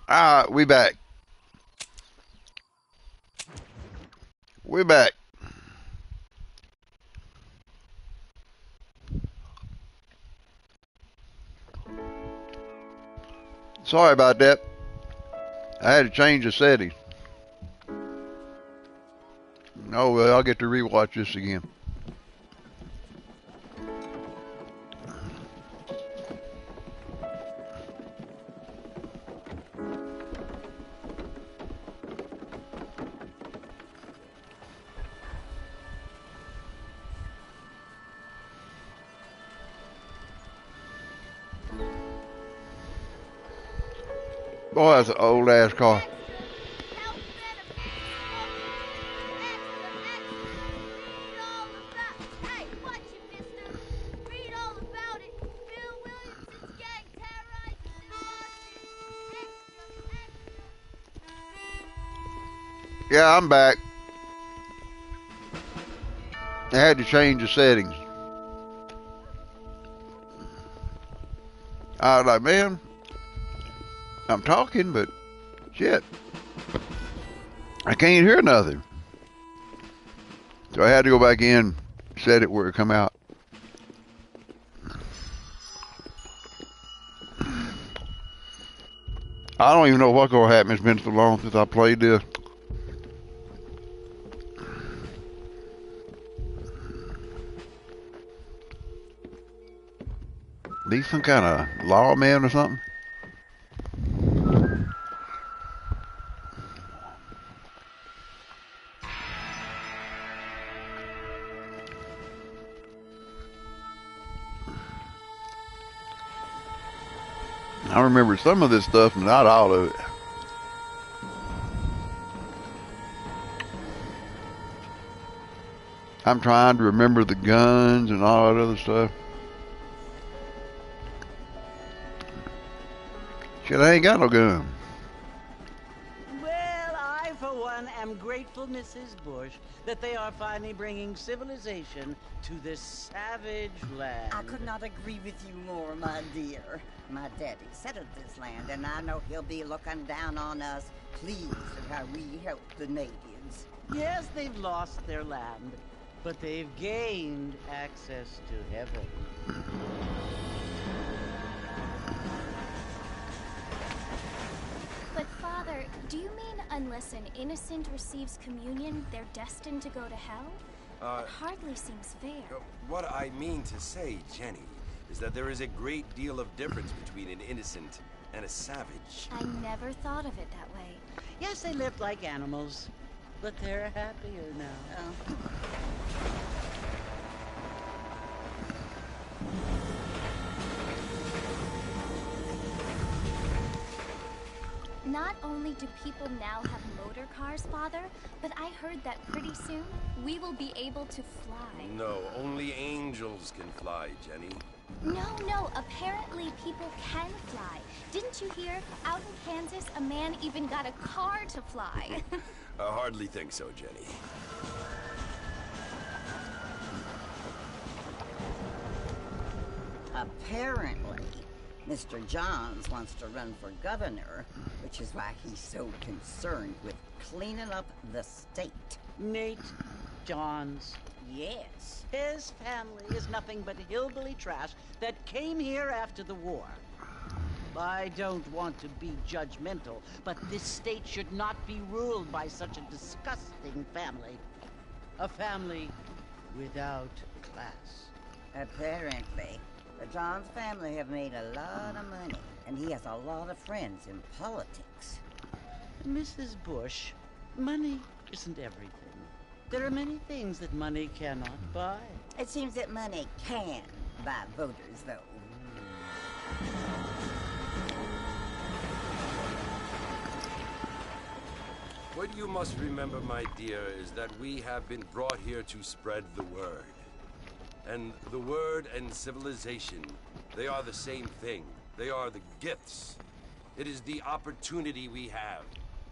Ah, we back. We back. Sorry about that. I had to change the settings. Oh well, I'll get to rewatch this again. Boy, that's an old ass car. Yeah, I'm back. I had to change the settings. I was like, man, I'm talking, but shit, I can't hear nothing. So I had to go back in, set it where it come out. I don't even know what gonna happen. It's been so long since I played this. These some kind of lawman or something? I remember some of this stuff, not all of it. I'm trying to remember the guns and all that other stuff. Shit, I ain't got no gun. Well, I, for one, am grateful, Mrs. Bush, that they are finally bringing civilization to this savage land. I could not agree with you more, my dear. My daddy settled this land, and I know he'll be looking down on us, pleased at how we help the natives. Yes, they've lost their land, but they've gained access to heaven. But Father, do you mean unless an innocent receives communion, they're destined to go to hell? That hardly seems fair. What I mean to say, Jenny, is that there is a great deal of difference between an innocent and a savage. I never thought of it that way. Yes, they lived like animals, but they're happier now. Not only do people now have motor cars, Father, but I heard that pretty soon we will be able to fly. No, only angels can fly, Jenny. No, apparently people can fly. Didn't you hear? Out in Kansas, a man even got a car to fly. I hardly think so, Jenny. Apparently, Mr. Johns wants to run for governor, which is why he's so concerned with cleaning up the state. Nate Johns. Yes. His family is nothing but hillbilly trash that came here after the war. I don't want to be judgmental, but this state should not be ruled by such a disgusting family. A family without class. Apparently. The Johns family have made a lot of money, and he has a lot of friends in politics. Mrs. Bush, money isn't everything. There are many things that money cannot buy. It seems that money can buy voters, though. What you must remember, my dear, is that we have been brought here to spread the word. And the word and civilization, they are the same thing. They are the gifts. It is the opportunity we have,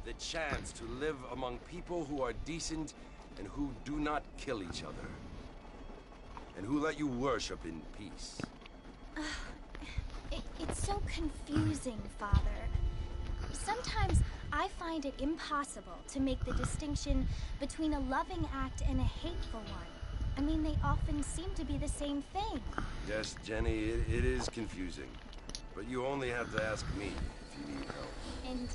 the chance to live among people who are decent and who do not kill each other. And who let you worship in peace. It's so confusing, Father. sometimes I find it impossible to make the distinction between a loving act and a hateful one. I mean, they often seem to be the same thing. Yes, Jenny, it is confusing. But you only have to ask me if you need help. Indeed.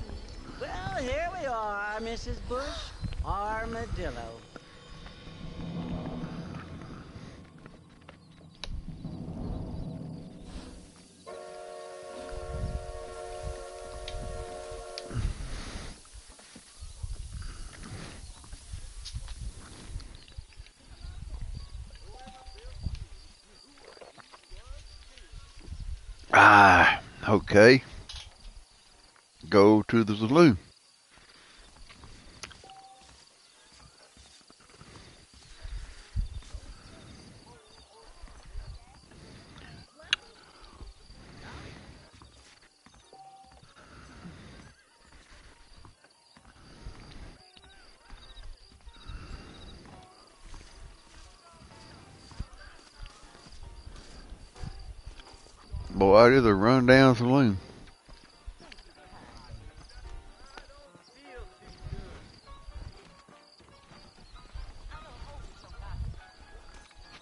Well, here we are, Mrs. Bush. Armadillo. Ah, okay. Go to the saloon. Boy, it is a rundown saloon.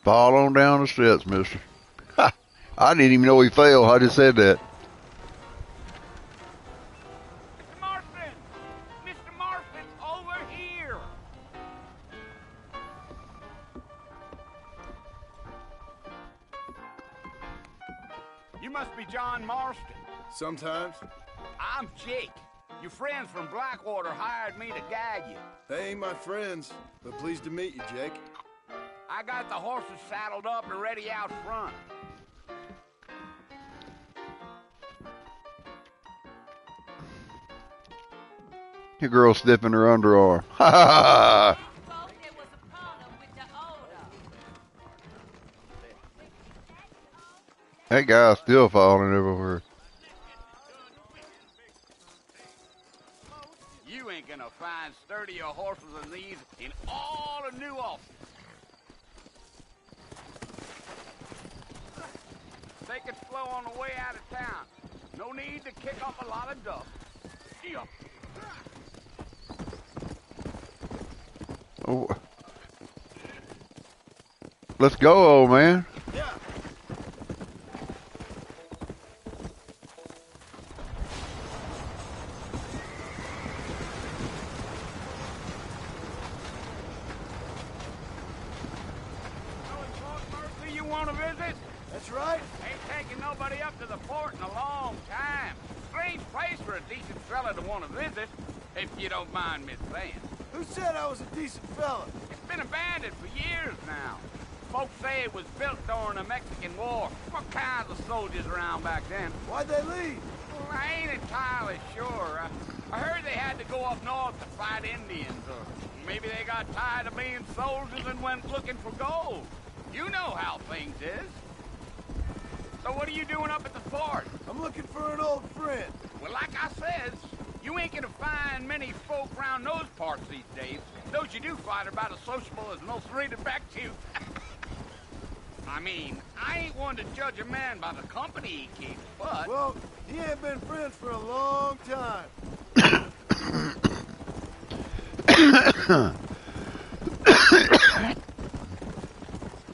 Fall on down the steps, mister. Ha! I didn't even know he fell. I just said that. Mr. Marston! Mr. Marston, over here! You must be John Marston. Sometimes. I'm Jake. Your friends from Blackwater hired me to guide you. They ain't my friends, but pleased to meet you, Jake. I got the horses saddled up and ready out front. Your girl sniffing her underarm. Ha ha ha! That guy's still falling everywhere. You ain't gonna find sturdier horses than these in all of New Ulster. Take it slow on the way out of town. No need to kick up a lot of dust. Yeah. Oh. Let's go, old man. Yeah. Mercy, you want to visit? That's right. Ain't taking nobody up to the fort in a long time. Strange place for a decent fella to want to visit, if you don't mind me saying. Who said I was a decent fella? It's been abandoned for years now. Folks say it was built during the Mexican War. What kinds of soldiers around back then? Why'd they leave? Well, I ain't entirely sure. I heard they had to go up north to fight Indians, or maybe they got tired of being soldiers and went looking for gold. You know how things is. So what are you doing up at the fort? I'm looking for an old friend. Well, like I says, you ain't gonna find many folk round those parts these days. Those you do find are about as sociable as most rated back to. I mean, I ain't one to judge a man by the company he keeps, but... Well, he ain't been friends for a long time.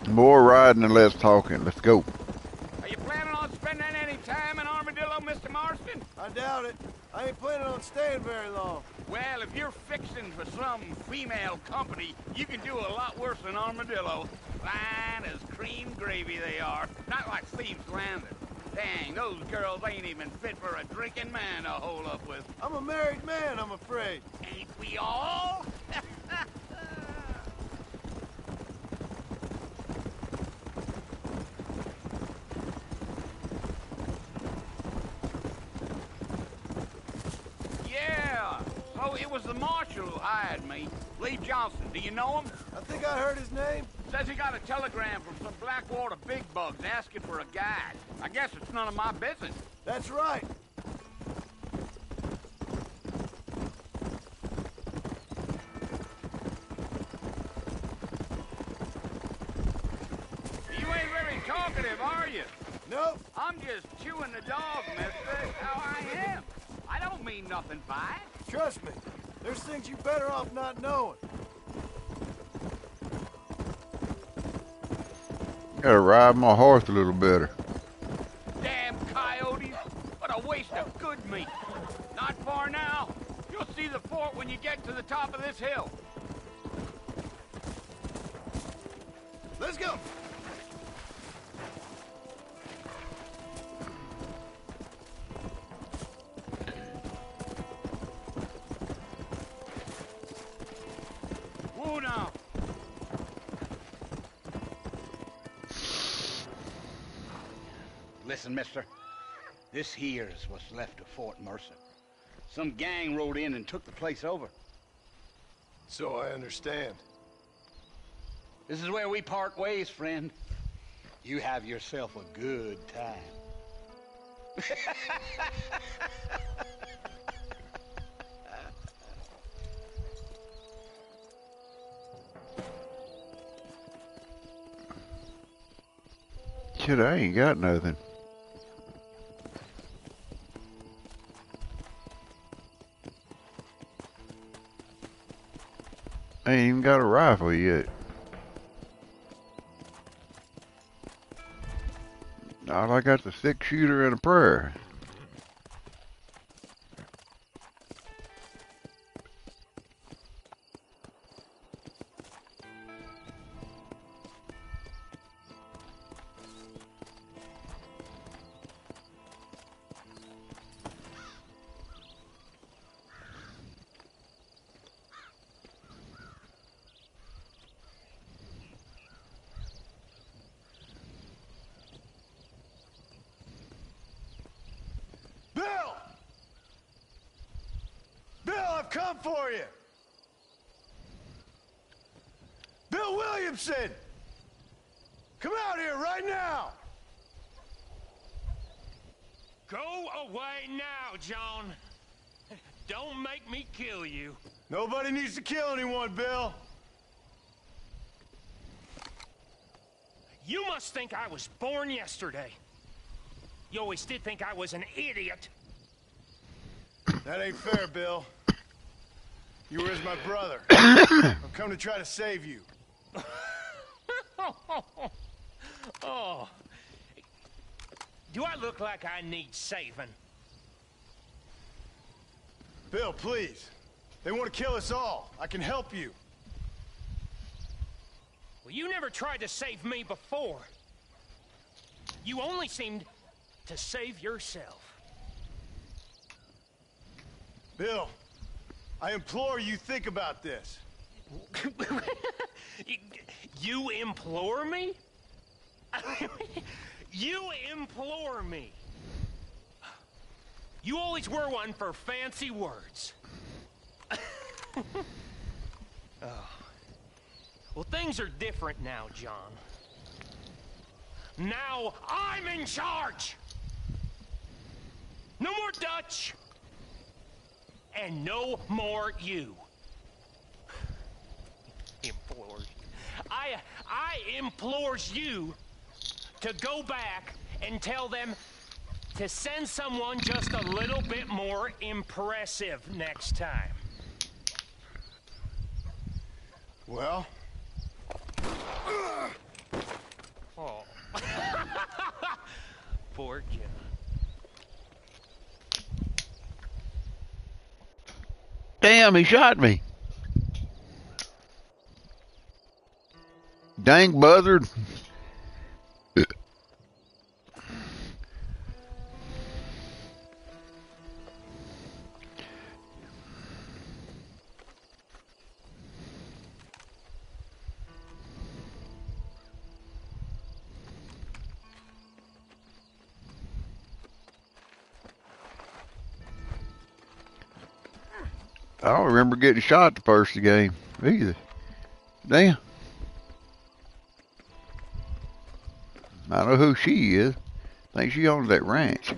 More riding and less talking. Let's go. Are you planning on spending any time in Armadillo, Mr. Marston? I doubt it. I ain't planning on staying very long. Well, if you're fixing for some female company, you can do a lot worse than Armadillo. Fine as cream gravy they are. Not like Thieves Landing. Dang, those girls ain't even fit for a drinking man to hole up with. I'm a married man, I'm afraid. Ain't we all? Yeah, so it was the marshal who hired me. Lee Johnson, do you know him? I think I heard his name. Says he got a telegram from some Blackwater big bugs asking for a guide. I guess it's none of my business. That's right. You ain't very talkative, are you? Nope. I'm just chewing the dog, mister. That's how I am. I don't mean nothing by it. Trust me, there's things you better off not knowing. Gotta ride my horse a little better. Damn coyotes! What a waste of good meat. Not far now. You'll see the fort when you get to the top of this hill. Let's go! Whoa now! Listen, mister. This here's what's left of Fort Mercer. Some gang rode in and took the place over. So I understand. This is where we part ways, friend. You have yourself a good time. Shit, I ain't got nothing. I ain't even got a rifle yet. All I got's a 6-shooter and a prayer. Bill! Bill, I've come for you! Bill Williamson! Come out here right now! Go away now, John. Don't make me kill you. Nobody needs to kill anyone, Bill. You must think I was born yesterday. You always did think I was an idiot. That ain't fair, Bill. You were as my brother. I've come to try to save you. Oh. Do I look like I need saving? Bill, please. They want to kill us all. I can help you. Well, you never tried to save me before. You only seemed to save yourself. Bill, I implore you think about this. You implore me? You implore me. You always were one for fancy words. Oh. Well, things are different now, John. Now I'm in charge. No more Dutch. And no more you. Implores. I implores you to go back and tell them to send someone just a little bit more impressive next time. Well? Oh. Poor John. Damn, he shot me. Dang buzzard. I don't remember getting shot the first game either. Damn. I know who she is. I think she owns that ranch.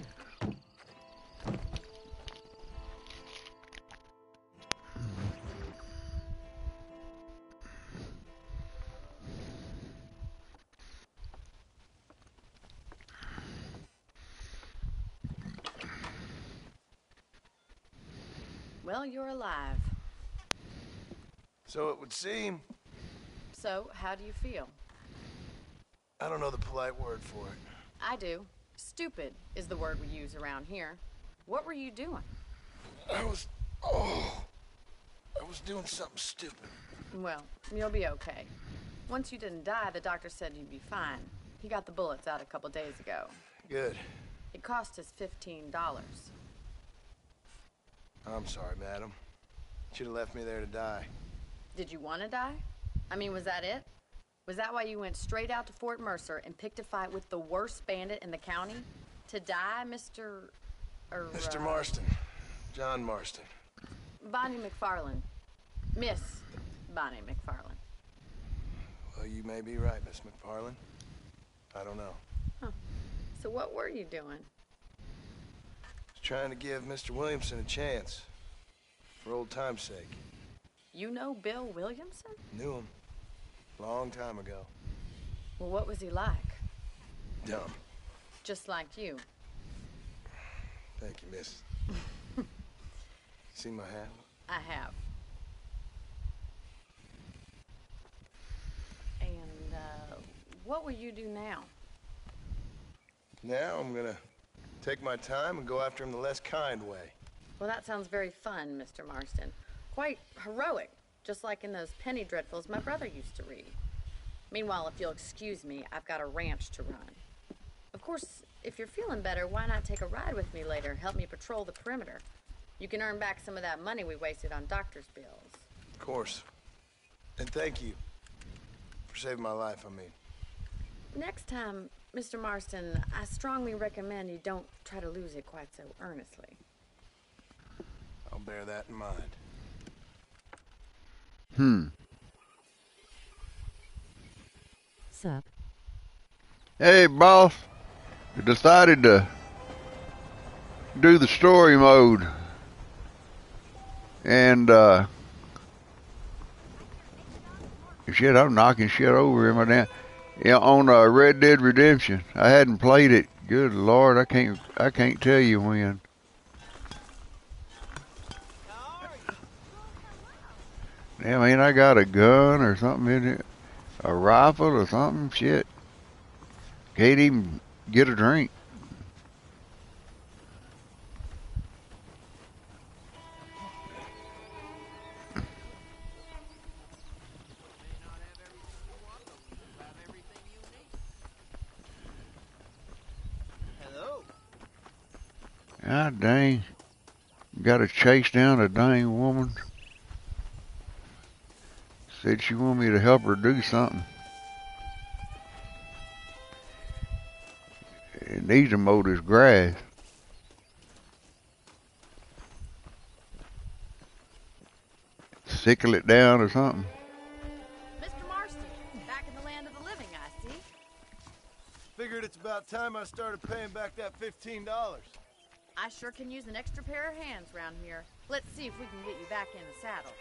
Well, you're alive. So it would seem. So, how do you feel? I don't know the polite word for it. I do. Stupid is the word we use around here. What were you doing? I was doing something stupid. Well, you'll be okay. Once you didn't die, the doctor said you'd be fine. He got the bullets out a couple days ago. Good. It cost us $15. I'm sorry, madam. Should have left me there to die. Did you want to die? I mean, was that it? Was that why you went straight out to Fort Mercer and picked a fight with the worst bandit in the county? To die, Mr. Mr. Marston. John Marston. Bonnie McFarland. Miss Bonnie McFarland. Well, you may be right, Miss McFarland. I don't know. Huh. So what were you doing? Just trying to give Mr. Williamson a chance. For old time's sake. You know Bill Williamson? Knew him. Long time ago. Well, what was he like? Dumb. Just like you. Thank you, miss. See my hat? I have. And, what will you do now? Now I'm gonna take my time and go after him the less kind way. Well, that sounds very fun, Mr. Marston. Quite heroic, just like in those penny dreadfuls my brother used to read. Meanwhile, if you'll excuse me, I've got a ranch to run. Of course, if you're feeling better, why not take a ride with me later? Help me patrol the perimeter. You can earn back some of that money we wasted on doctor's bills. Of course. And thank you for saving my life, I mean. Next time, Mr. Marston, I strongly recommend you don't try to lose it quite so earnestly. I'll bear that in mind. Sup? Hey, boss. We decided to do the story mode. And, shit, I'm knocking shit over in my damn... Yeah, on Red Dead Redemption. I hadn't played it. Good Lord, I can't tell you when. Damn, ain't I got a gun or something in it? A rifle or something? Shit. Can't even get a drink. God dang. Gotta chase down a dang woman. Said she wanted me to help her do something. It needs to mow this grass. Sickle it down or something. Mr. Marston, back in the land of the living, I see. Figured it's about time I started paying back that $15. I sure can use an extra pair of hands around here. Let's see if we can get you back in the saddle.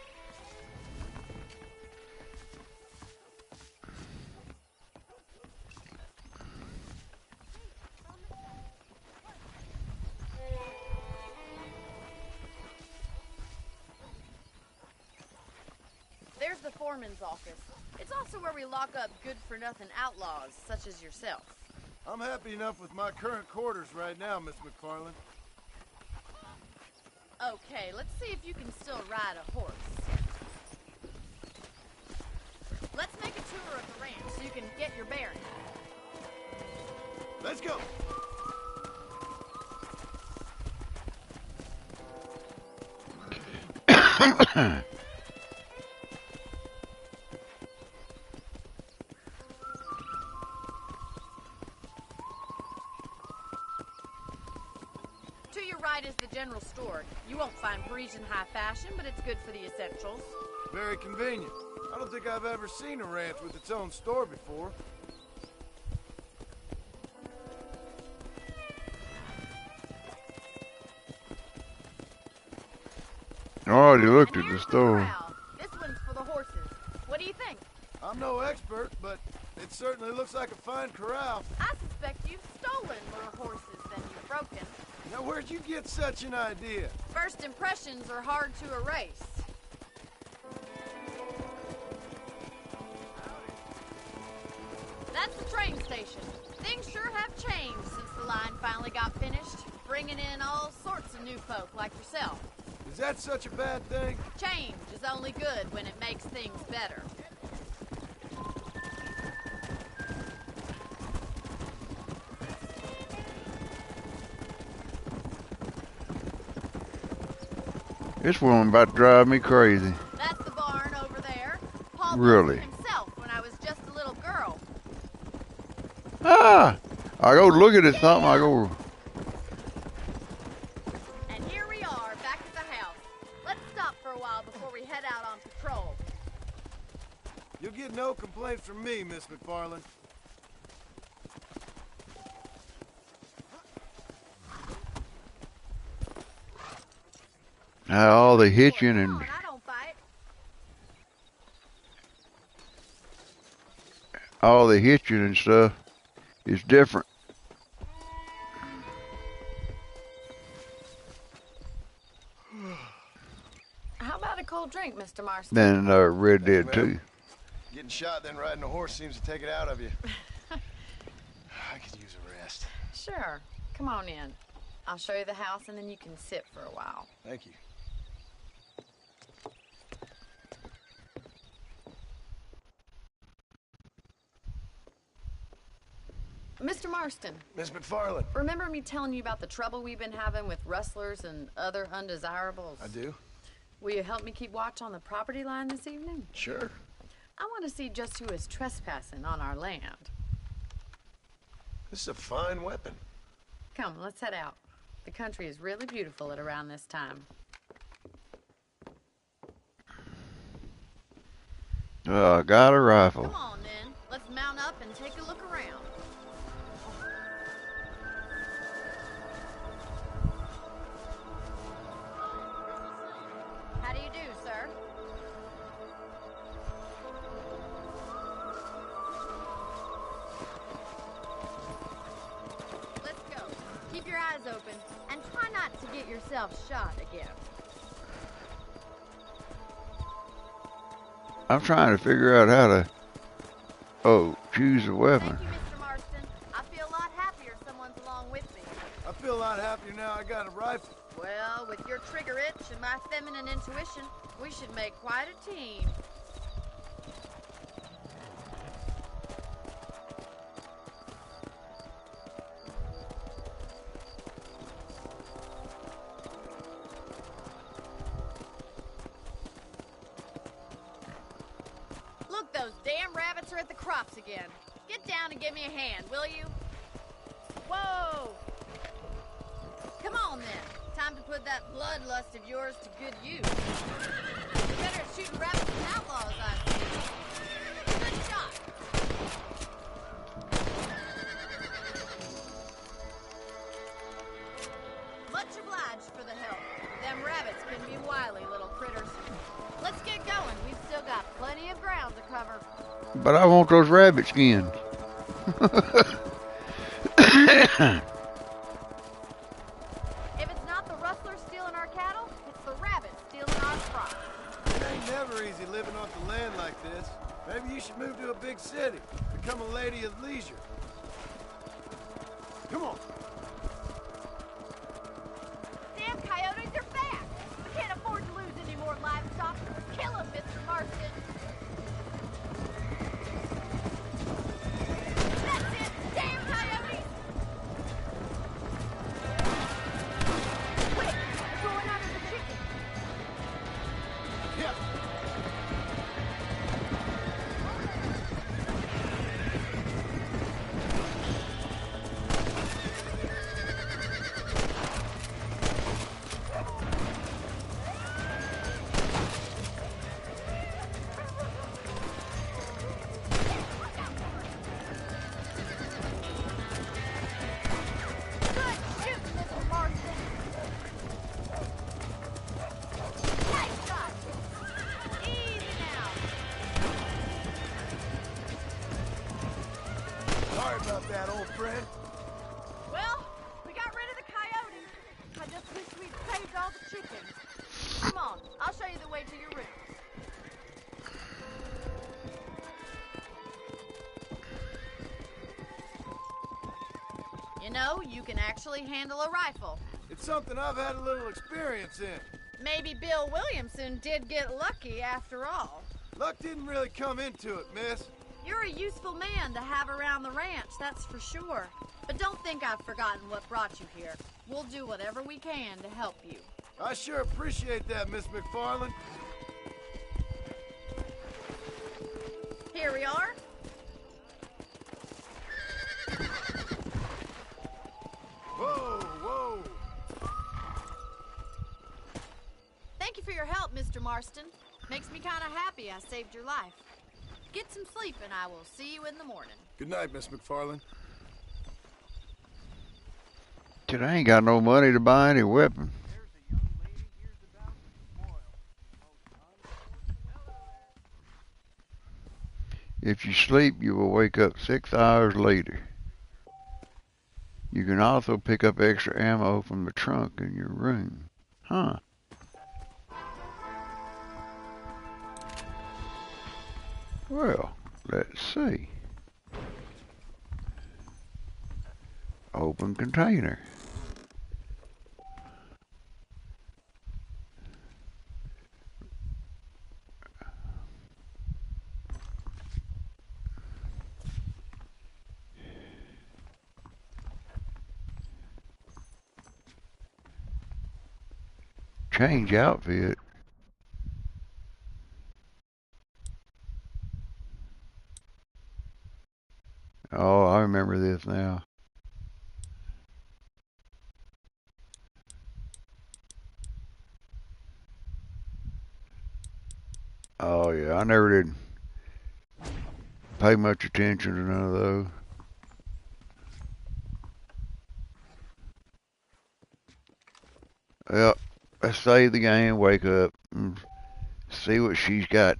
There's the foreman's office. It's also where we lock up good-for-nothing outlaws, such as yourself. I'm happy enough with my current quarters right now, Miss McFarland. Okay, let's see if you can still ride a horse. Let's make a tour of the ranch so you can get your bearings. Let's go! To your right is the general store. You won't find Parisian high fashion, but it's good for the essentials. Very convenient. I don't think I've ever seen a ranch with its own store before. I already looked at the store. This one's for the horses. What do you think? I'm no expert, but it certainly looks like a fine corral. I suspect you've stolen more horses than you broken. Now, where'd you get such an idea? First impressions are hard to erase. That's the train station. Things sure have changed since the line finally got finished, bringing in all sorts of new folk like yourself. Is that such a bad thing? Change is only good when it makes things better. This woman about to drive me crazy. That's the barn over there. Paul Really? built it himself when I was just a little girl. Ah! I go look at it something, I go, And here we are, back at the house. Let's stop for a while before we head out on patrol. You'll get no complaints from me, Miss McFarland. all the hitching Come and on, I don't bite. all the hitching and stuff is different How about a cold drink, Mr. Marston? than Red Dead Thank you, 2. ma'am. Getting shot, then riding a horse seems to take it out of you. I could use a rest. Sure. Come on in. I'll show you the house and then you can sit for a while. Thank you. Mr. Marston, Miss McFarland. remember me telling you about the trouble we've been having with rustlers and other undesirables? I do? Will you help me keep watch on the property line this evening? Sure. I want to see just who is trespassing on our land. This is a fine weapon. Come, let's head out. The country is really beautiful at around this time. I got a rifle. Come on, then. Let's mount up and take a look around. How do you do, sir? Let's go. Keep your eyes open and try not to get yourself shot again. I'm trying to figure out how to, choose a weapon. Thank you, Mr. Marston. I feel a lot happier someone's along with me. I feel a lot happier now I got a rifle. Well, with your trigger itch and my feminine intuition, we should make quite a team. Look, those damn rabbits are at the crops again. Get down and give me a hand, will you? Whoa! Come on, then. Time to put that bloodlust of yours to good use. You're better at shooting rabbits than outlaws, I see. Good shot. Much obliged for the help. Them rabbits can be wily little critters. Let's get going. We've still got plenty of ground to cover. But I want those rabbit skins. If it's not the rustlers stealing our cattle, it's the rabbits stealing our crops. It ain't never easy living off the land like this. Maybe you should move to a big city. Become a lady of leisure. Come on. Damn coyotes are back! We can't afford to lose any more livestock. Kill them, Mr. Marston. That's it! Damn coyotes! Quick! They're going after the chicken. Yeah. Good shooting, Mr. Marston. Nice shot. Easy now. Sorry about that, old friend. Well, we got rid of the know, you can actually handle a rifle. It's something I've had a little experience in. Maybe Bill Williamson did get lucky after all. Luck didn't really come into it, miss. You're a useful man to have around the ranch, that's for sure. But don't think I've forgotten what brought you here. We'll do whatever we can to help you. I sure appreciate that, Miss McFarland. Here we are. Whoa, whoa. Thank you for your help, Mr. Marston. Makes me kind of happy I saved your life. Get some sleep and I will see you in the morning. Good night, Miss McFarland. Said I ain't got no money to buy any weapon. If you sleep, you will wake up 6 hours later. You can also pick up extra ammo from the trunk in your room. Huh. Well, let's see. Open container. Change outfit. Oh, I remember this now. Oh yeah, I never did pay much attention to none of those. Well, let's save the game, wake up, and see what she's got.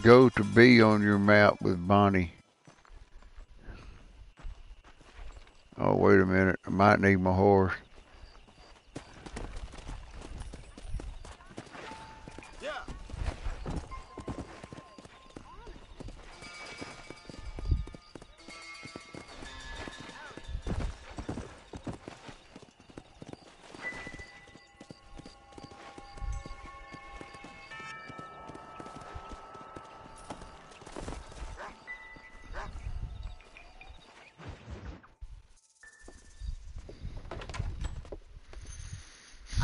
Go to B on your map with Bonnie. Oh, wait a minute. I might need my horse.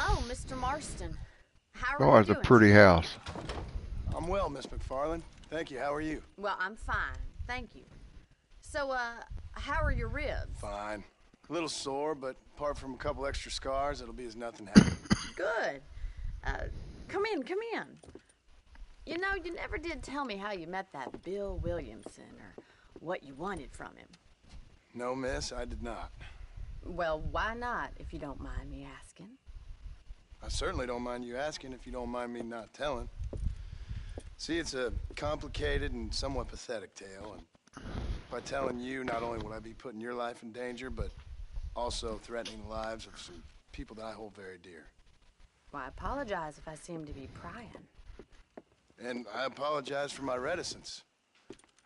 Oh, Mr. Marston. How are Oh, you it's a doing? pretty house. I'm well, Miss McFarland. Thank you. How are you? Well, I'm fine. Thank you. So, how are your ribs? Fine. A little sore, but apart from a couple extra scars, it'll be as nothing happened. Good. Come in, come in. You know, you never did tell me how you met that Bill Williamson or what you wanted from him. No, miss, I did not. Well, why not, if you don't mind me asking? I certainly don't mind you asking if you don't mind me not telling. See, it's a complicated and somewhat pathetic tale, and by telling you, not only would I be putting your life in danger, but also threatening the lives of some people that I hold very dear. Well, I apologize if I seem to be prying. And I apologize for my reticence.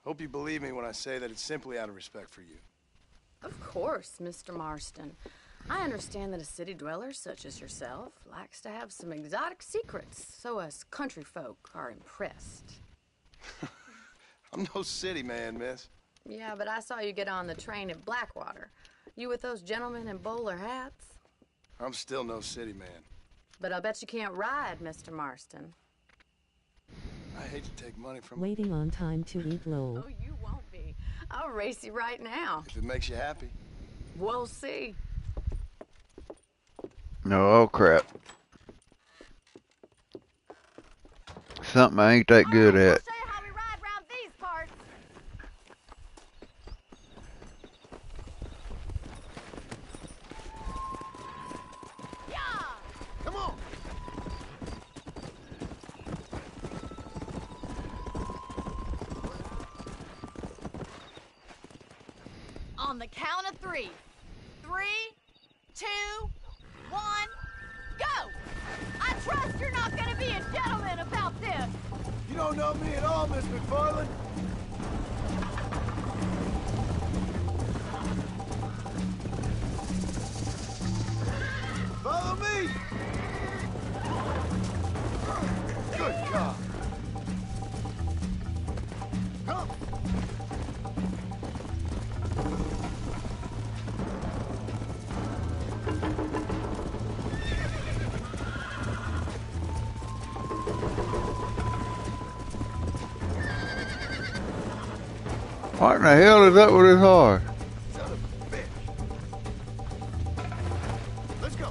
Hope you believe me when I say that it's simply out of respect for you. Of course, Mr. Marston. I understand that a city dweller such as yourself likes to have some exotic secrets, so us country folk are impressed. I'm no city man, miss. Yeah, but I saw you get on the train at Blackwater. You with those gentlemen in bowler hats? I'm still no city man. But I'll bet you can't ride, Mr. Marston. I hate to take money from... Waiting on time to eat low. Oh, you won't be. I'll race you right now. If it makes you happy. We'll see. No, oh crap. Something I ain't that good at. I'll show you how we ride around these parts. Yeah! Come on! On the count of 3. 3, 2, 1, go! I trust you're not gonna be a gentleman about this! You don't know me at all, Miss McFarland. Follow me! Good God! Come! What in the hell is up with his horse? Son of a bitch! Let's go!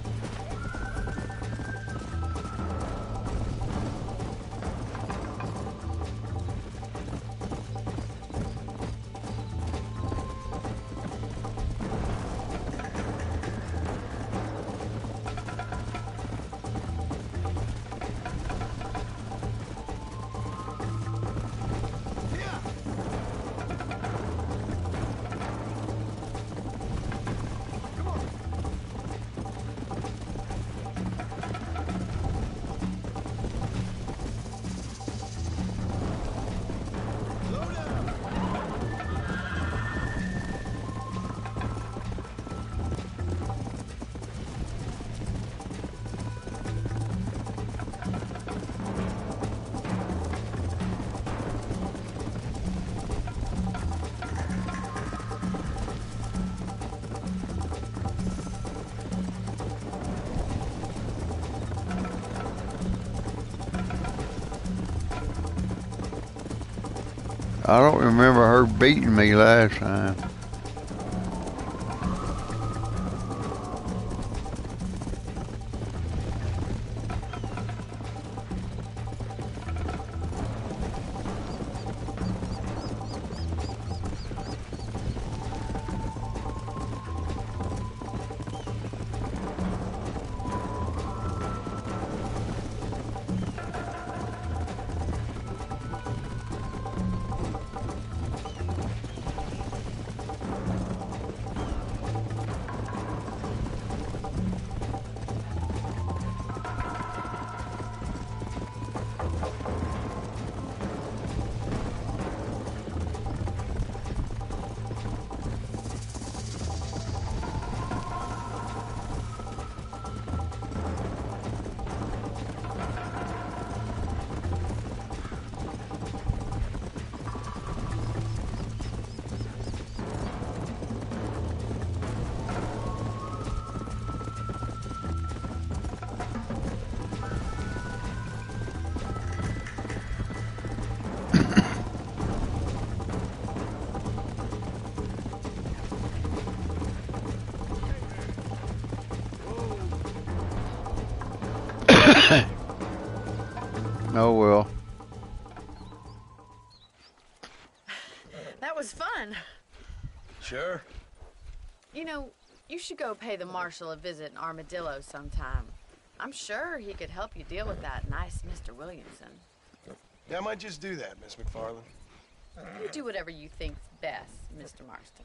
I don't remember her beating me last time. Oh well. That was fun. Sure. You know, you should go pay the marshal a visit in Armadillo sometime. I'm sure he could help you deal with that nice Mr. Williamson. Yeah, I might just do that, Miss McFarland. You do whatever you think's best, Mr. Marston.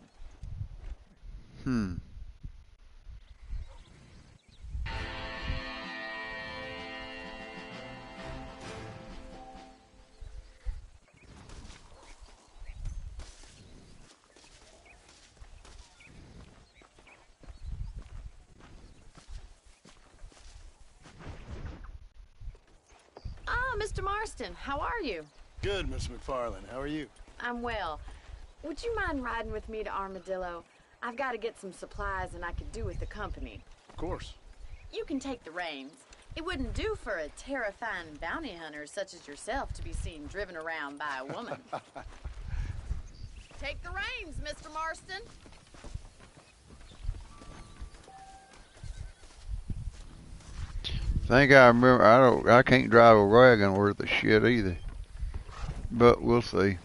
Mr. Marston, how are you? Good, Miss McFarland. How are you? I'm well. Would you mind riding with me to Armadillo? I've got to get some supplies and I could do with the company. Of course. You can take the reins. It wouldn't do for a terrifying bounty hunter such as yourself to be seen driven around by a woman. Take the reins, Mr. Marston. Think I remember. I can't drive a wagon worth of shit either. But we'll see.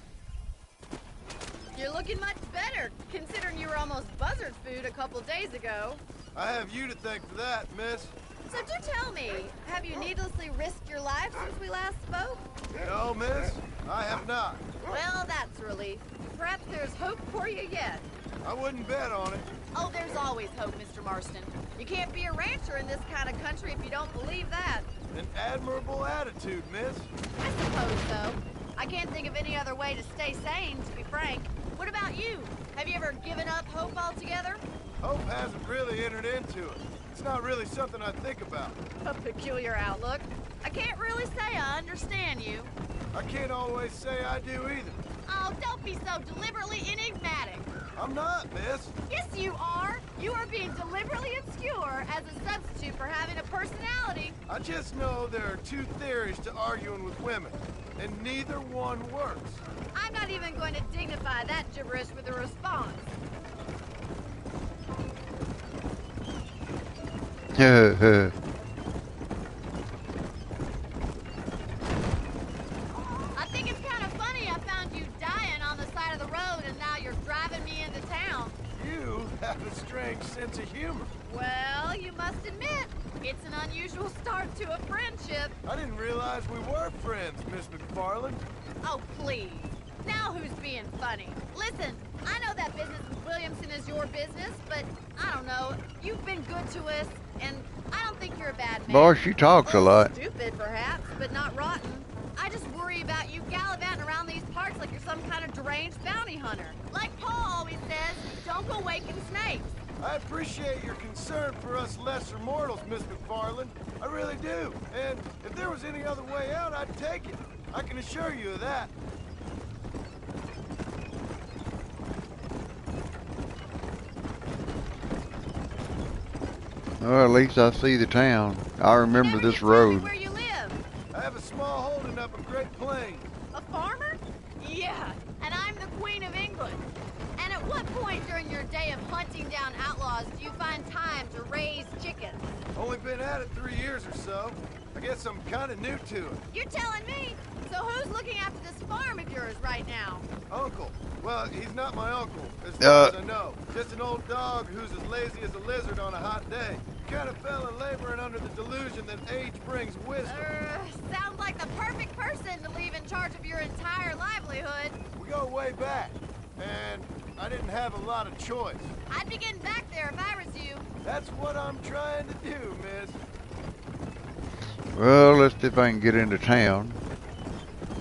You're looking much better, considering you were almost buzzard food a couple days ago. I have you to thank for that, miss. So do tell me, have you needlessly risked your life since we last spoke? No, miss, I have not. Well, that's a relief. Perhaps there's hope for you yet. I wouldn't bet on it. Oh, there's always hope, Mr. Marston. You can't be a rancher in this kind of country if you don't believe that. An admirable attitude, miss. I suppose so. I can't think of any other way to stay sane, to be frank. What about you? Have you ever given up hope altogether? Hope hasn't really entered into it. It's not really something I think about. A peculiar outlook. I can't really say I understand you. I can't always say I do either. Oh, don't be so deliberately enigmatic. I'm not, miss. Yes, you are. You are being deliberately obscure as a substitute for having a personality. I just know there are two theories to arguing with women, and neither one works. I'm not even going to dignify that gibberish with a response. I think it's kind of funny I found you dying on the side of the road and now you're driving me into town. You have a strange sense of humor. Well, you must admit, it's an unusual start to a friendship. I didn't realize we were friends, Miss McFarland. Oh, please. Now who's being funny? Listen, I know that business with Williamson is your business, but I don't know. You've been good to us, and I don't think you're a bad man. Boy, she talks a lot. Stupid, perhaps, but not rotten. I just worry about you gallivanting around these parts like you're some kind of deranged bounty hunter. Like Paul always says, don't go waking snakes. I appreciate your concern for us lesser mortals, Miss McFarland. I really do. And if there was any other way out, I'd take it. I can assure you of that. Well, at least I see the town. I remember this road. Where you live? I have a small holding up in Great Plains. A farmer? Yeah, and I'm the Queen of England. And at what point during your day of hunting down outlaws do you find time to raise chickens? Only been at it 3 years or so. I guess I'm kind of new to it. You're telling me? So who's looking after this farm of yours right now? Uncle. Well, he's not my uncle, as far as I know. Just an old dog who's as lazy as a lizard on a hot day. Kind of fella laboring under the delusion that age brings wisdom. Sounds like the perfect person to leave in charge of your entire livelihood. We go way back, and I didn't have a lot of choice. I'd be getting back there if I was you. That's what I'm trying to do, miss. Well, let's see if I can get into town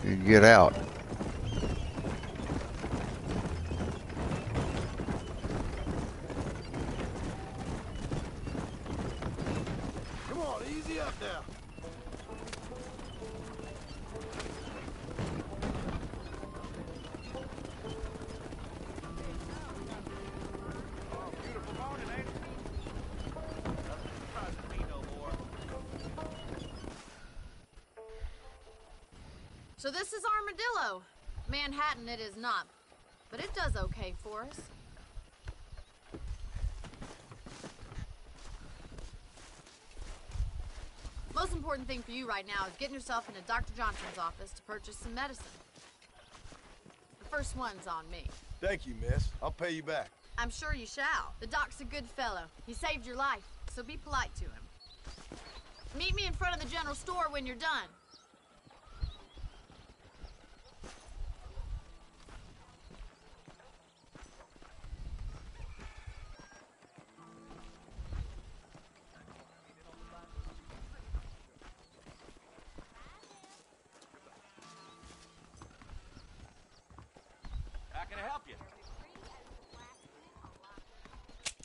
and get out. Come on, easy up now. So this is Armadillo. Manhattan it is not, but it does okay for us. Most important thing for you right now is getting yourself into Dr. Johnson's office to purchase some medicine. The first one's on me. Thank you, miss. I'll pay you back. I'm sure you shall. The doc's a good fellow. He saved your life, so be polite to him. Meet me in front of the general store when you're done. How can I help you?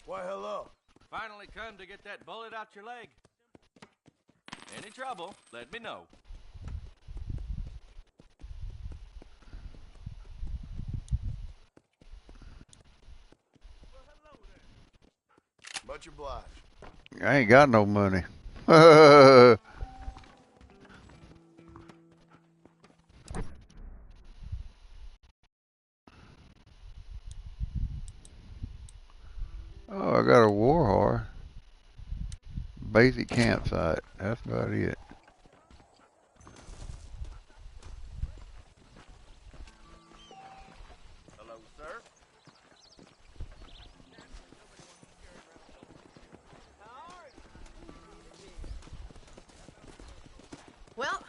Why, hello. Finally come to get that bullet out your leg. Any trouble, let me know. Much obliged. I ain't got no money. Oh, I got a war horse. Basic campsite. That's about it. Hello, sir. Well,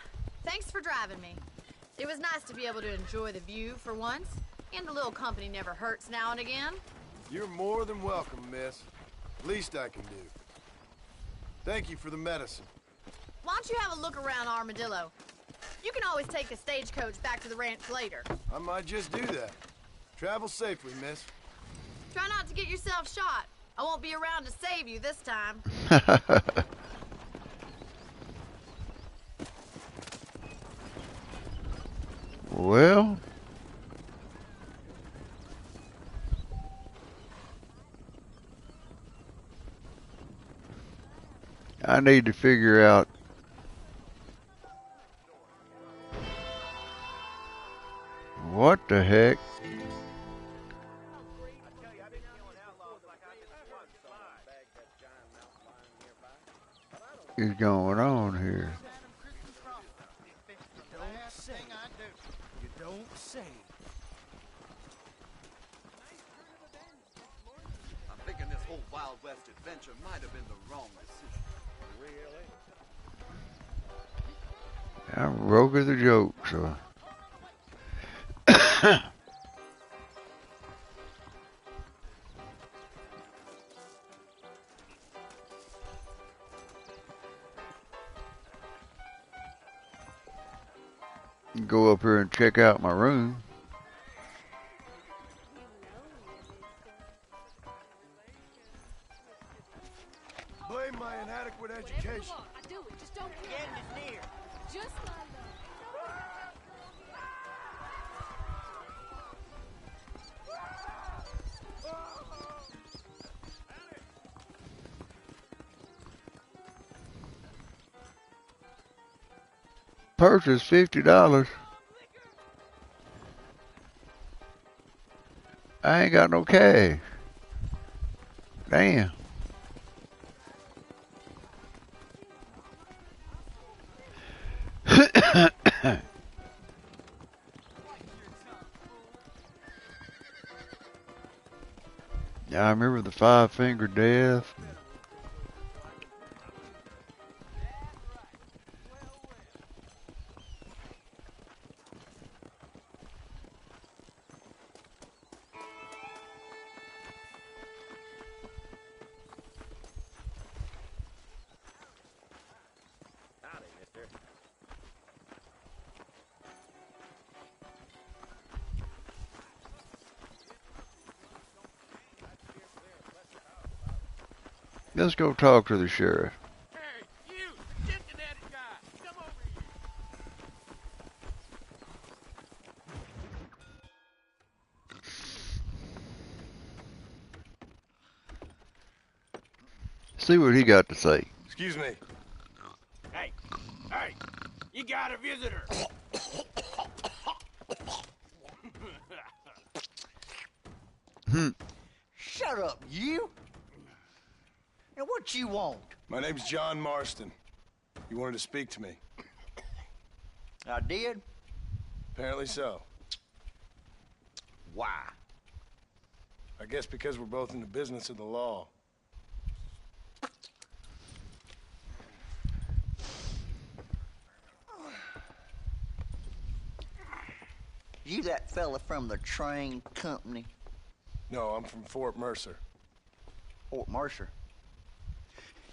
thanks for driving me. It was nice to be able to enjoy the view for once, and a little company never hurts now and again. You're more than welcome, miss. Least I can do. Thank you for the medicine. Why don't you have a look around Armadillo? You can always take the stagecoach back to the ranch later. I might just do that. Travel safely, miss. Try not to get yourself shot. I won't be around to save you this time. Well, I need to figure out what the heck is going on here. You don't say. I'm thinking this whole Wild West adventure might have been the wrong decision. Really? I'm rogue of the joke, so. Go up here and check out my room. Blame my inadequate education. I do it. Just don't get it near. Just my Purchase $50. I ain't got no cash. Damn. Yeah, I remember the Five-Finger Death. Let's go talk to the sheriff. Hey, you, Cincinnati guy, come over here. See what he got to say. Excuse me. Hey, you got a visitor. Shut up, you. Now what you want? My name's John Marston. You wanted to speak to me. I did? Apparently so. Why? I guess because we're both in the business of the law. You that fella from the train company? No, I'm from Fort Mercer. Fort Mercer?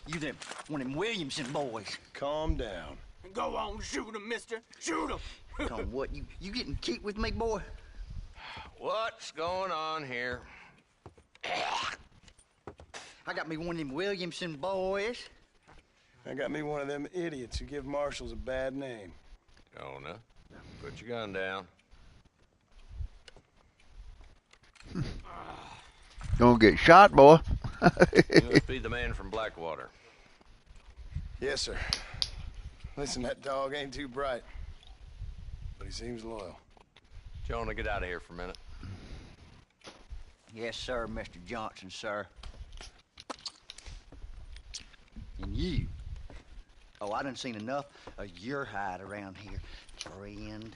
You them one of them Williamson boys. Calm down. Go on, shoot him, mister. Shoot him. Come on, what, you getting keep with me, boy? What's going on here? I got me one of them Williamson boys. I got me one of them idiots who give marshals a bad name. Jonah, put your gun down. Gonna get shot, boy. You must be the man from Blackwater. Yes, sir. Listen, that dog ain't too bright, but he seems loyal. Jonah, get out of here for a minute. Yes, sir, Mr. Johnson, sir. And you. Oh, I done seen enough of your hide around here, friend.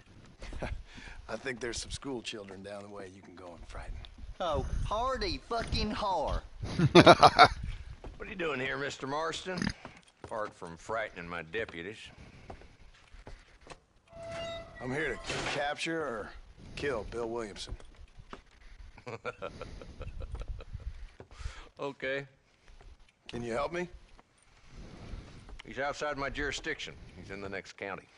I think there's some school children down the way you can go and frighten. Oh, hardy fucking har. What are you doing here, Mr. Marston? Apart from frightening my deputies. I'm here to capture or kill Bill Williamson. Okay. Can you help me? He's outside my jurisdiction. He's in the next county.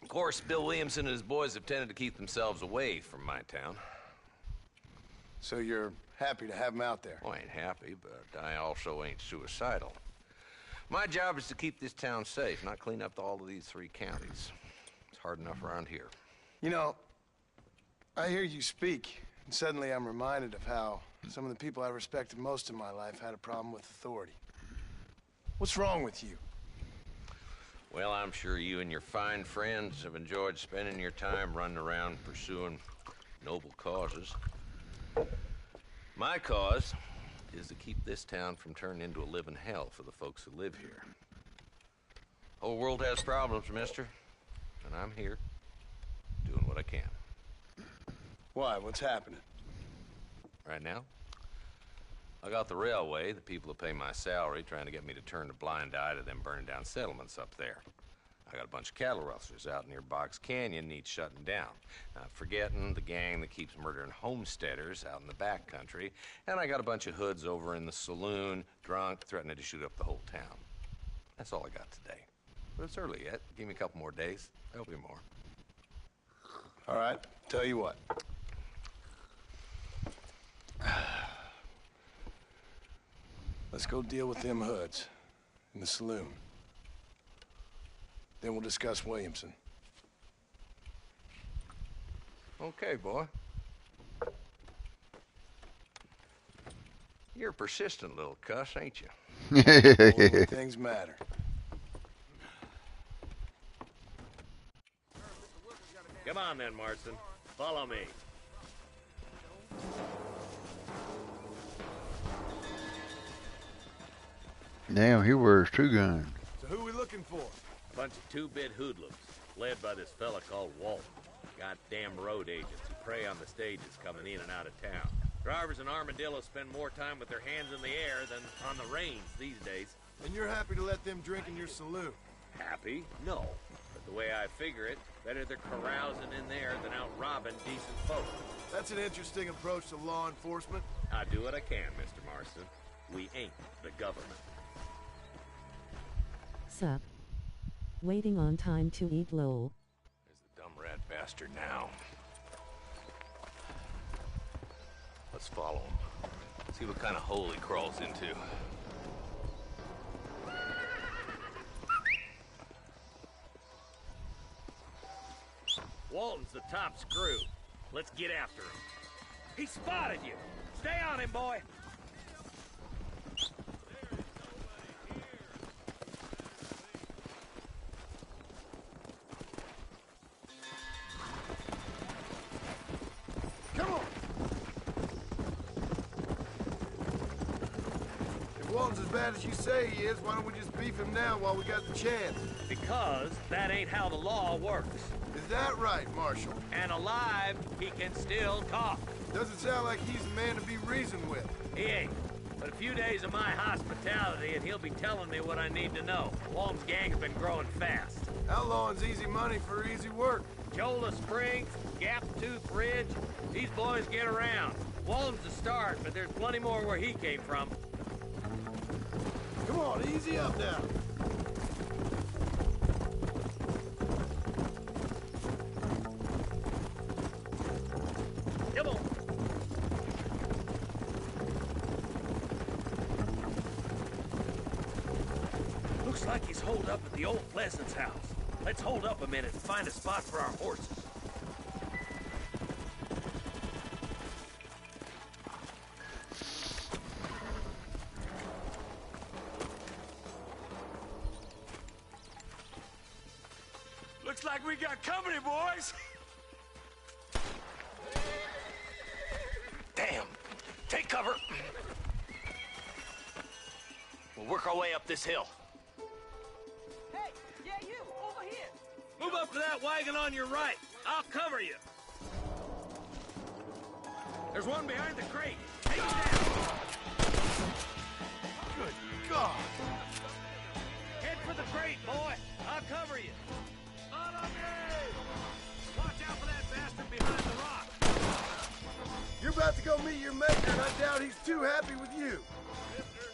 Of course, Bill Williamson and his boys have tended to keep themselves away from my town. So you're happy to have him out there? Well, I ain't happy, but I also ain't suicidal. My job is to keep this town safe, not clean up all of these 3 counties. It's hard enough around here. You know, I hear you speak, and suddenly I'm reminded of how some of the people I respected most in my life had a problem with authority. What's wrong with you? Well, I'm sure you and your fine friends have enjoyed spending your time running around pursuing noble causes. My cause is to keep this town from turning into a living hell for the folks who live here. Whole world has problems, mister, and I'm here doing what I can. Why? What's happening? Right now, I got the railway, the people who pay my salary, trying to get me to turn a blind eye to them burning down settlements up there. I got a bunch of cattle rustlers out near Box Canyon needs shutting down. Not forgetting the gang that keeps murdering homesteaders out in the back country. And I got a bunch of hoods over in the saloon, drunk, threatening to shoot up the whole town. That's all I got today. But it's early yet. Give me a couple more days. There'll be more. All right, tell you what. Let's go deal with them hoods in the saloon. Then we'll discuss Williamson. Okay, boy. You're a persistent little cuss, ain't you? Only when things matter. Come on then, Marston. Follow me. Damn, he wears 2 guns. So who are we looking for? A bunch of 2-bit hoodlums, led by this fella called Walt. Goddamn road agents who prey on the stages coming in and out of town. Drivers in Armadillo spend more time with their hands in the air than on the reins these days. And you're happy to let them drink in your saloon? Happy? No. But the way I figure it, better they're carousing in there than out robbing decent folk. That's an interesting approach to law enforcement. I do what I can, Mr. Marston. We ain't the government. Sup? Waiting on time to eat lol. There's the dumb rat bastard now. Let's follow him. See what kind of hole he crawls into. Walton's the top screw. Let's get after him. He spotted you. Stay on him, boy. Come on! If Walton's as bad as you say he is, why don't we just beef him now while we got the chance? Because that ain't how the law works. Is that right, Marshal? And alive, he can still talk. Doesn't sound like he's a man to be reasoned with. He ain't. But a few days of my hospitality and he'll be telling me what I need to know. Walton's gang's been growing fast. Outlawing's easy money for easy work. Jola Springs, Gap Tooth Ridge, these boys get around. Walton's the start, but there's plenty more where he came from. Come on, easy up now. Come on. Looks like he's holed up at the old Pleasance house. Let's hold up a minute and find a spot for our horses. Looks like we got company, boys. Damn! Take cover! We'll work our way up this hill. Hey, yeah, you, over here. Move up to that wagon on your right. I'll cover you. There's one behind the crate. Take him down. Good God! Head for the crate, boy. I'll cover you. On me! Watch out for that bastard behind the rock. You're about to go meet your maker, and I doubt he's too happy with you. Mister,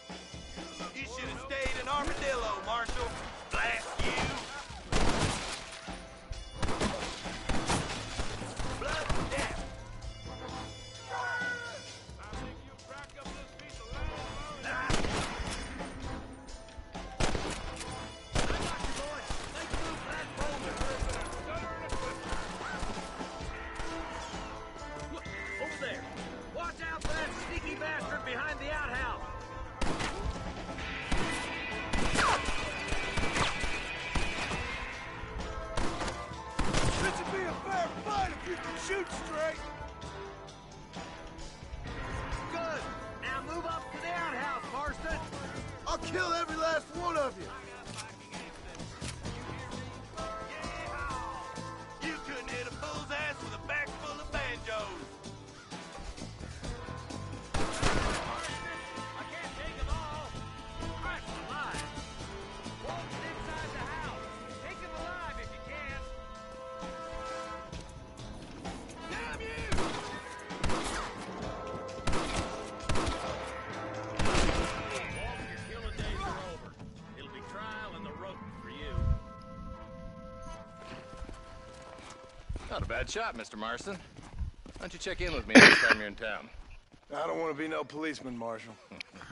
You should have stayed in Armadillo, Marshal. Blast you. Blood to death. Over there. Watch out for that sneaky bastard behind the outhouse. This would be a fair fight if you can shoot straight. Good. Now move up to the outhouse, Marston. I'll kill every last one of you. You couldn't hit a bull's ass with a bag full of banjos. I can't take them all. Christ alive. Walt's inside the house. Take him alive if you can. Damn you! Walt, your killing days are over. It'll be trial and the rope for you. Not a bad shot, Mr. Marston. Why don't you check in with me next time you're in town? I don't want to be no policeman, Marshal.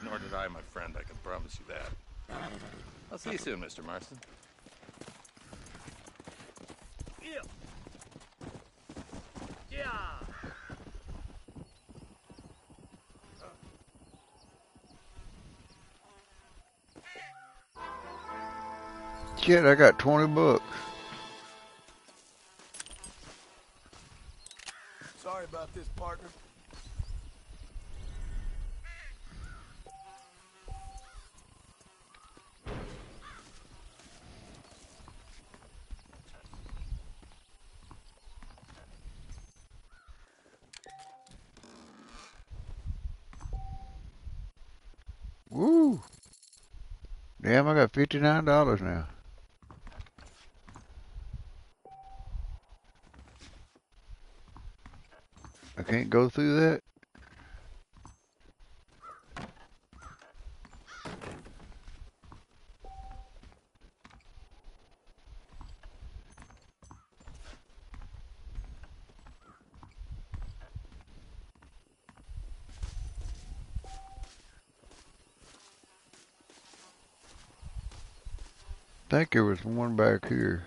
Nor did I, my friend. I can promise you that. I'll see you soon, Mr. Marston. Yeah. Yeah. Shit, I got 20 bucks. Sorry about this, partner. Woo! Damn, I got $59 now. I can't go through that? I think there was one back here.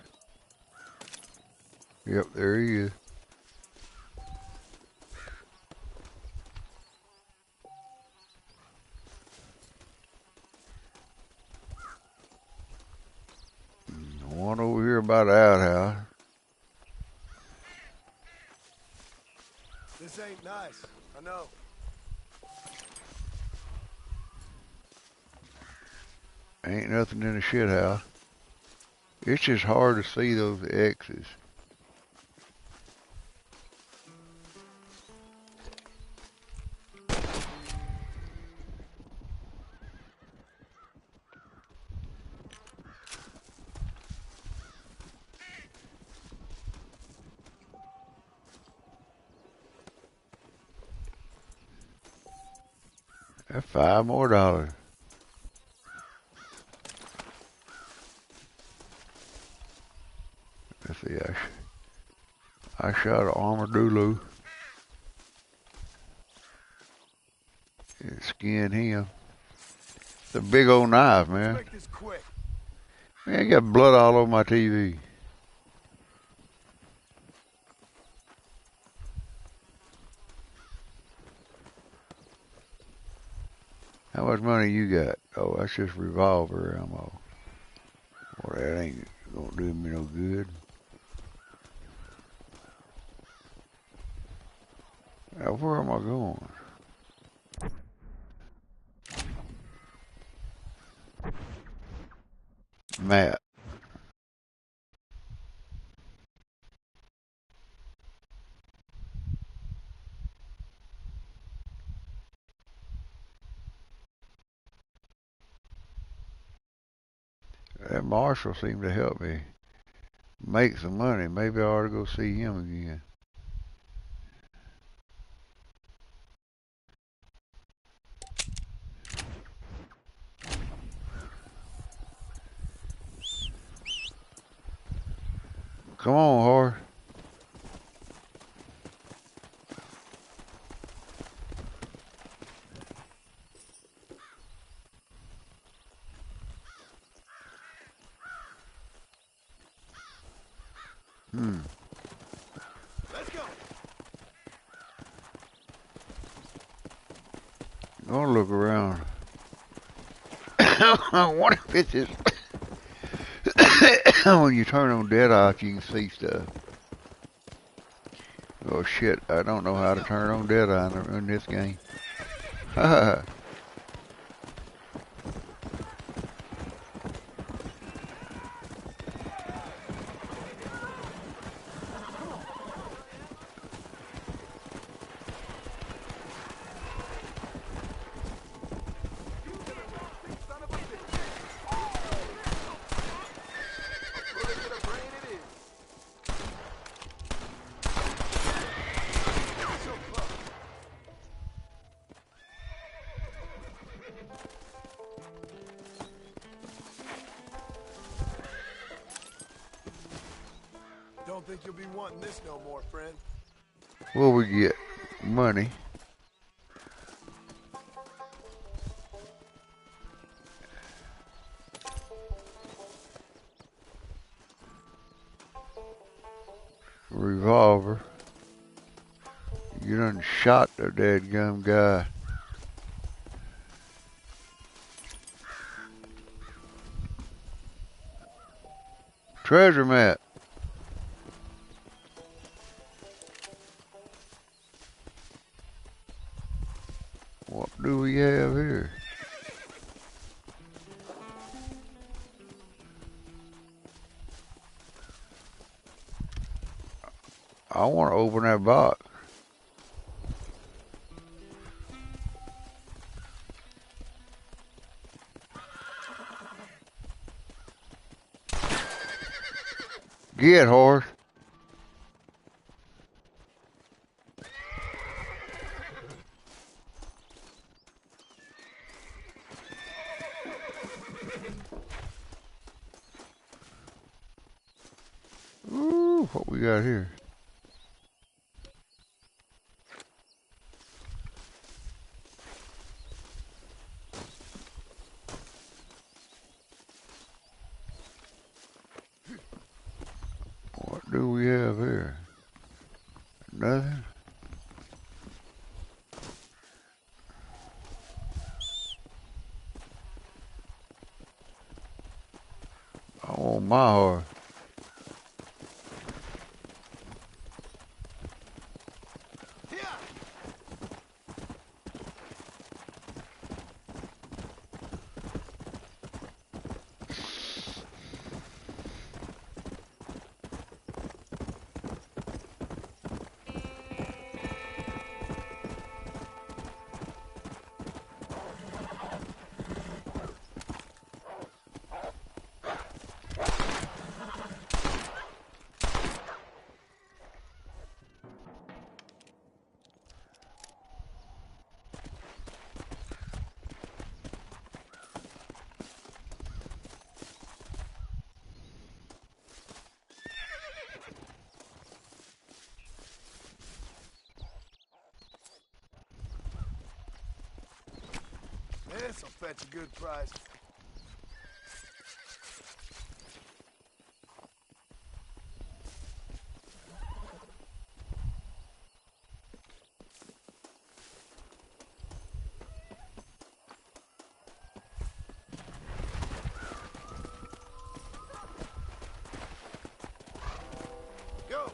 Yep, there he is. One over here by the outhouse. This ain't nice. I know. Ain't nothing in the shit house. It's just hard to see those X's. That's $5 more. Let's see, I shot an armadillo and skinned him. It's a big old knife, man. Make this quick. Man, I got blood all over my TV. How much money you got? Oh, that's just revolver ammo. Well, that ain't gonna do me no good. Now, where am I going? Map. That marshal seemed to help me make some money. Maybe I ought to go see him again. Come on, horse. Let's go. Gonna look around. I wonder if it's just when you turn on Deadeye, you can see stuff. Oh shit! I don't know how to turn on Deadeye in this game. Don't think you'll be wanting this no more, friend. What we get? Money. Revolver. You done shot the dadgum guy. Treasure map. What do we have here? I want to open that box. Get, horse. Ooh, what we got here? What do we have here? Nothing? I want my horse. This'll fetch a good price. Go.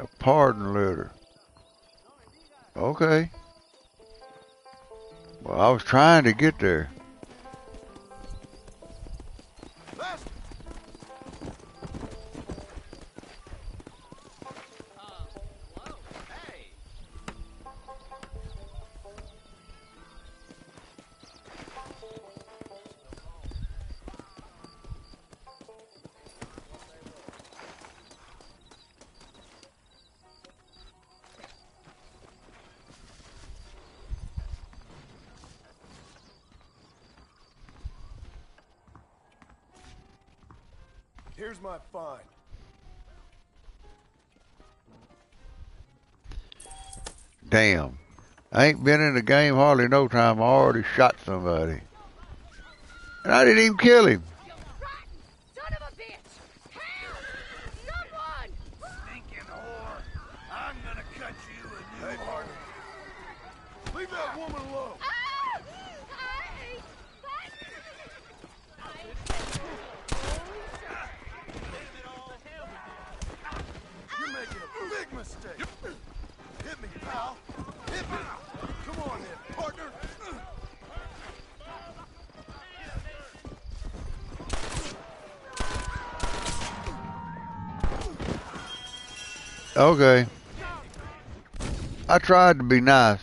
A pardon letter. Okay. Well, I was trying to get there. Here's my find. Damn. I ain't been in the game hardly no time. I already shot somebody. And I didn't even kill him. Son of a bitch! Help! Someone! Stinking whore! I'm gonna cut you a new Hey, partner. Leave that woman alone. You're making a big mistake. Hit me, pal. Hit me. Come on then, partner. Okay. I tried to be nice.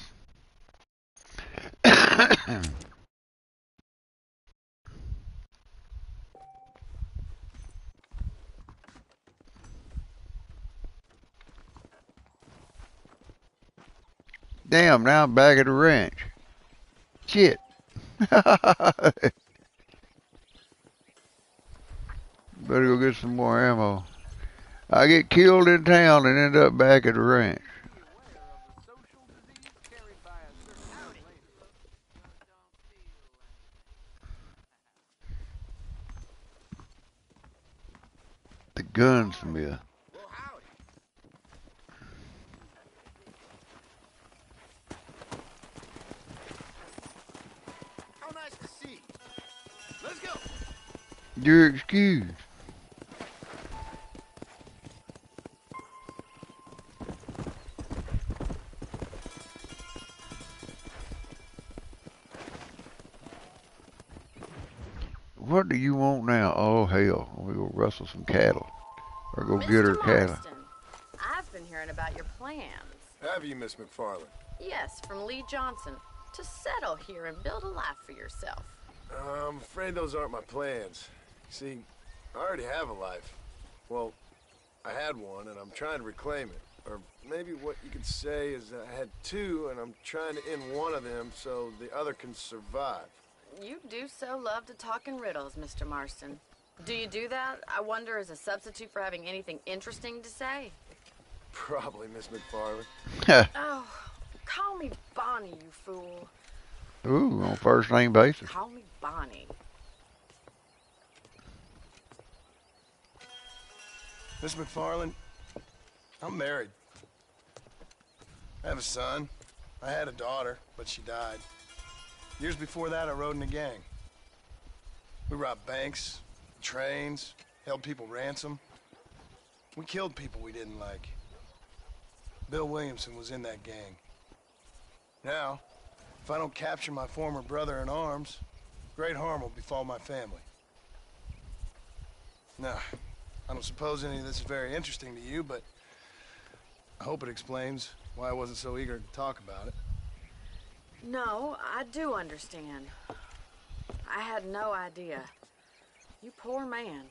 Damn, now I'm back at the ranch. Shit. Better go get some more ammo. I get killed in town and end up back at the ranch. The gunsmith. How nice to see you. Let's go. You're excused. What do you want now? Oh, hell. We go rustle some cattle. Or go get her cattle. Marston, I've been hearing about your plans. Have you, Miss McFarland? Yes, from Lee Johnson. To settle here and build a life for yourself. I'm afraid those aren't my plans. See, I already have a life. Well, I had one, and I'm trying to reclaim it. Or maybe what you could say is that I had two, and I'm trying to end one of them so the other can survive. You do so love to talk in riddles, Mr. Marston. Do you do that, I wonder, as a substitute for having anything interesting to say? Probably, Miss McFarland. Oh, call me Bonnie, you fool. Ooh, on first name basis. Call me Bonnie. Miss McFarland, I'm married. I have a son. I had a daughter, but she died. Years before that, I rode in a gang. We robbed banks, trains, held people ransom. We killed people we didn't like. Bill Williamson was in that gang. Now, if I don't capture my former brother in arms, great harm will befall my family. Now, I don't suppose any of this is very interesting to you, but I hope it explains why I wasn't so eager to talk about it. No, I do understand. I had no idea. You poor man.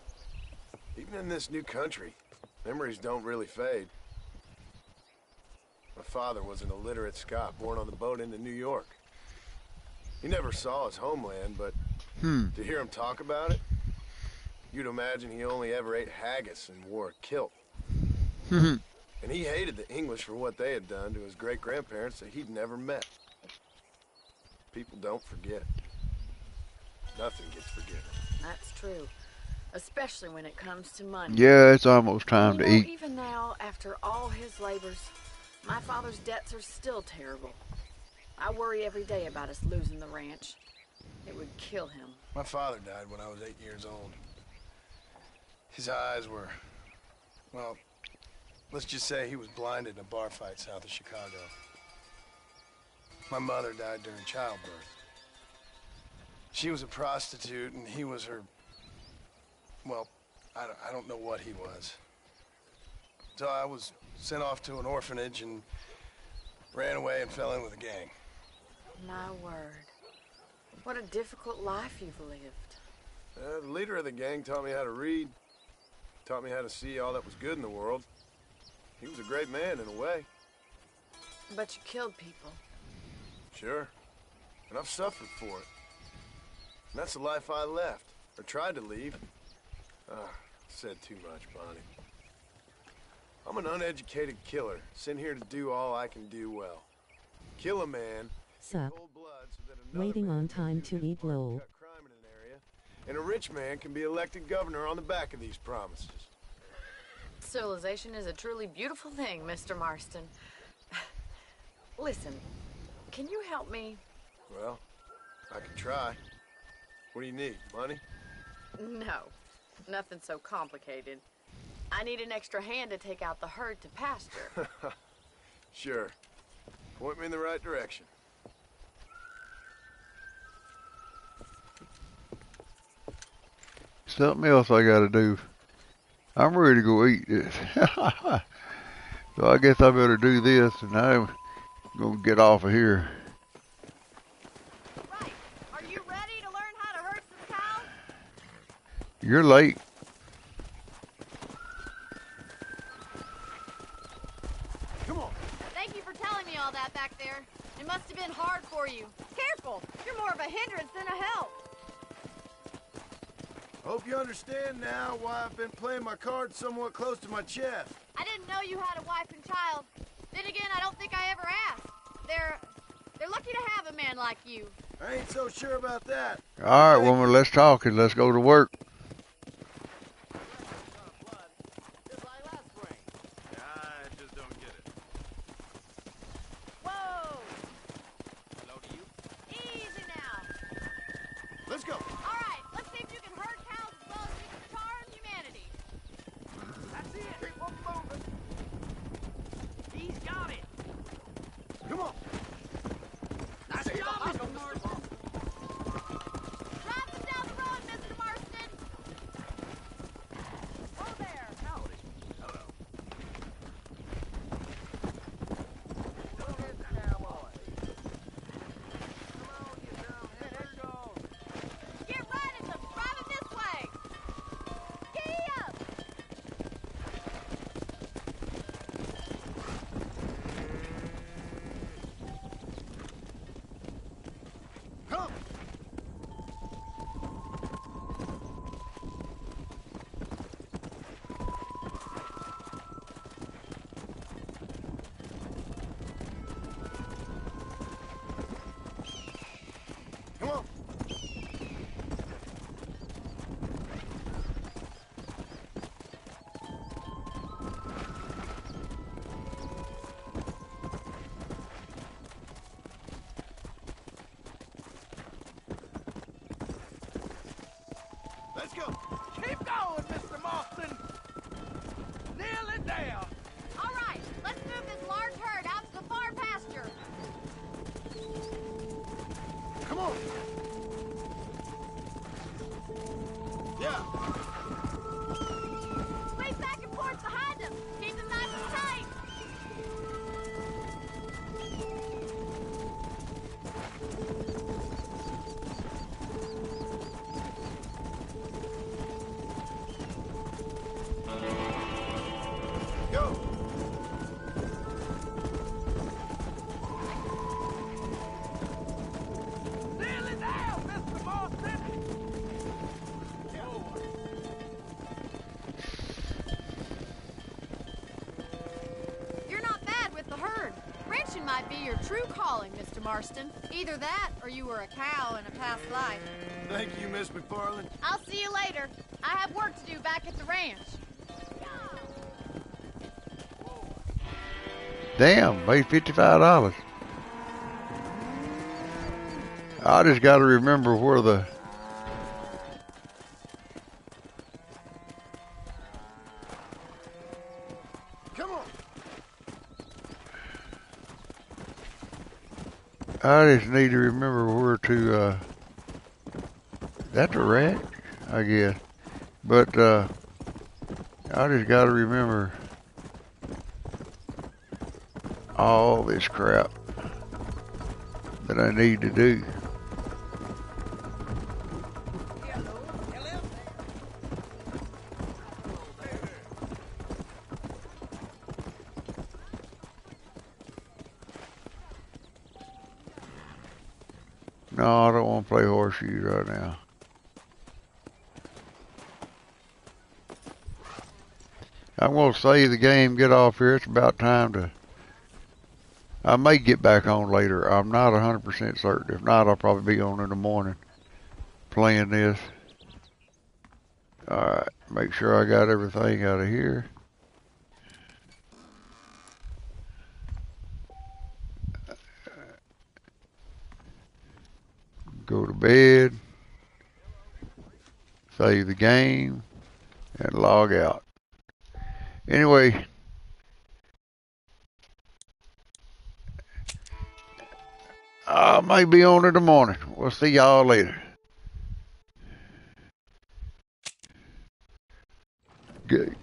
Even in this new country, memories don't really fade. My father was an illiterate Scot born on the boat into New York. He never saw his homeland, but to hear him talk about it, you'd imagine he only ever ate haggis and wore a kilt. And he hated the English for what they had done to his great-grandparents that he'd never met. People don't forget. Nothing gets forgiven. That's true. Especially when it comes to money. Yeah, it's almost time to eat. Even now, after all his labors, my father's debts are still terrible. I worry every day about us losing the ranch. It would kill him. My father died when I was 8 years old. His eyes were, well, Let's just say he was blinded in a bar fight south of Chicago. My mother died during childbirth. She was a prostitute, and he was her... Well, I don't know what he was. So I was sent off to an orphanage and ran away and fell in with a gang. My word. What a difficult life you've lived. The leader of the gang taught me how to read, taught me how to see all that was good in the world. He was a great man in a way. But you killed people. Sure. And I've suffered for it. And that's the life I left, or tried to leave. Said too much, Bonnie. I'm an uneducated killer, sent here to do all I can do well. Kill a man, Sup. cold blood, so that another Waiting man on can time do to his eat part to lol. cut crime in an area, and a rich man can be elected governor on the back of these promises. Civilization is a truly beautiful thing, Mr. Marston. Listen, can you help me? Well, I can try. What do you need, money? No, nothing so complicated. I need an extra hand to take out the herd to pasture. Sure. Point me in the right direction. Something else I gotta do. I'm ready to go eat this. So I guess I better do this, and I'm gonna get off of here. Right. Are you ready to learn how to herd some cows? You're late. Come on. Thank you for telling me all that back there. It must have been hard for you. Careful. You're more of a hindrance than a help. Hope you understand now why I've been playing my cards somewhat close to my chest. I didn't know you had a wife and child. Then again, I don't think I ever asked. They're lucky to have a man like you. I ain't so sure about that. All right, woman, let's talk and let's go to work. I just don't get it. Whoa! Hello to you? Easy now. Let's go. All right, let's see if you can herd cows as well as you can charm humanity. That's it. Keep on moving. He's got it. Come on. Nice job, Mr. Marston. Drive them down the road, Mr. Marston. Oh, there. Howdy. Hello. Go ahead, cowboy. Come on, you dumb head. Get right at them. Drive them this way. Giddy up. Come. Come on. Let's go. Keep going, Mr. Marston. Nearly there. All right, let's move this large herd out to the far pasture. Come on. Yeah. Squeeze back and forth behind them. Keep them nice and tight. Go. Nearly there, Mr. Marston. You're not bad with the herd. Ranching might be your true calling, Mr. Marston. Either that, or you were a cow in a past life. Thank you, Miss McFarland. I'll see you later. I have work to do back at the ranch. Damn, made $55. I just got to remember where the... Come on. I just need to remember where to, that's a ranch, I guess. But, I just gotta remember all this crap that I need to do. No, I don't want to play horseshoes right now. I'm going to save the game, get off here. It's about time to... I may get back on later. I'm not 100% certain. If not, I'll probably be on in the morning playing this. Alright, make sure I got everything out of here. Go to bed, save the game, and log out. Anyway, I may be on in the morning. We'll see y'all later. Good.